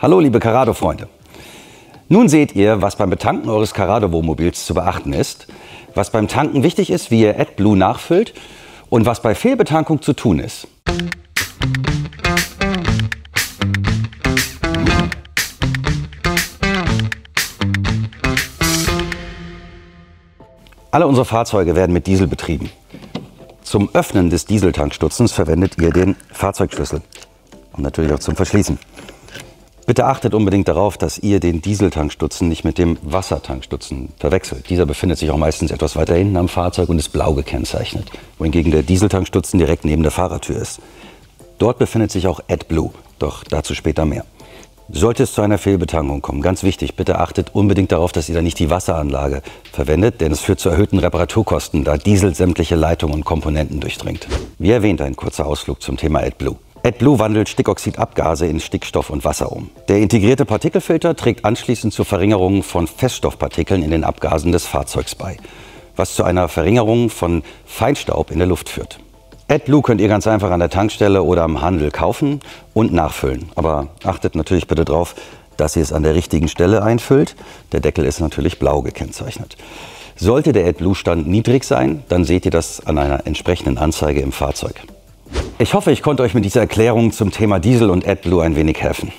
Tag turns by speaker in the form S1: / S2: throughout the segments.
S1: Hallo liebe Carrado-Freunde. Nun seht ihr, was beim Betanken eures Carrado-Wohnmobils zu beachten ist, was beim Tanken wichtig ist, wie ihr AdBlue nachfüllt und was bei Fehlbetankung zu tun ist. Alle unsere Fahrzeuge werden mit Diesel betrieben. Zum Öffnen des Dieseltankstutzens verwendet ihr den Fahrzeugschlüssel und natürlich auch zum Verschließen. Bitte achtet unbedingt darauf, dass ihr den Dieseltankstutzen nicht mit dem Wassertankstutzen verwechselt. Dieser befindet sich auch meistens etwas weiter hinten am Fahrzeug und ist blau gekennzeichnet, wohingegen der Dieseltankstutzen direkt neben der Fahrertür ist. Dort befindet sich auch AdBlue, doch dazu später mehr. Sollte es zu einer Fehlbetankung kommen, ganz wichtig, bitte achtet unbedingt darauf, dass ihr da nicht die Wasseranlage verwendet, denn es führt zu erhöhten Reparaturkosten, da Diesel sämtliche Leitungen und Komponenten durchdringt. Wie erwähnt, ein kurzer Ausflug zum Thema AdBlue. AdBlue wandelt Stickoxidabgase in Stickstoff und Wasser um. Der integrierte Partikelfilter trägt anschließend zur Verringerung von Feststoffpartikeln in den Abgasen des Fahrzeugs bei, was zu einer Verringerung von Feinstaub in der Luft führt. AdBlue könnt ihr ganz einfach an der Tankstelle oder am Handel kaufen und nachfüllen. Aber achtet natürlich bitte darauf, dass ihr es an der richtigen Stelle einfüllt. Der Deckel ist natürlich blau gekennzeichnet. Sollte der AdBlue-Stand niedrig sein, dann seht ihr das an einer entsprechenden Anzeige im Fahrzeug. Ich hoffe, ich konnte euch mit dieser Erklärung zum Thema Diesel und AdBlue ein wenig helfen.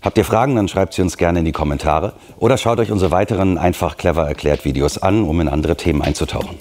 S1: Habt ihr Fragen, dann schreibt sie uns gerne in die Kommentare oder schaut euch unsere weiteren einfach clever erklärt Videos an, um in andere Themen einzutauchen.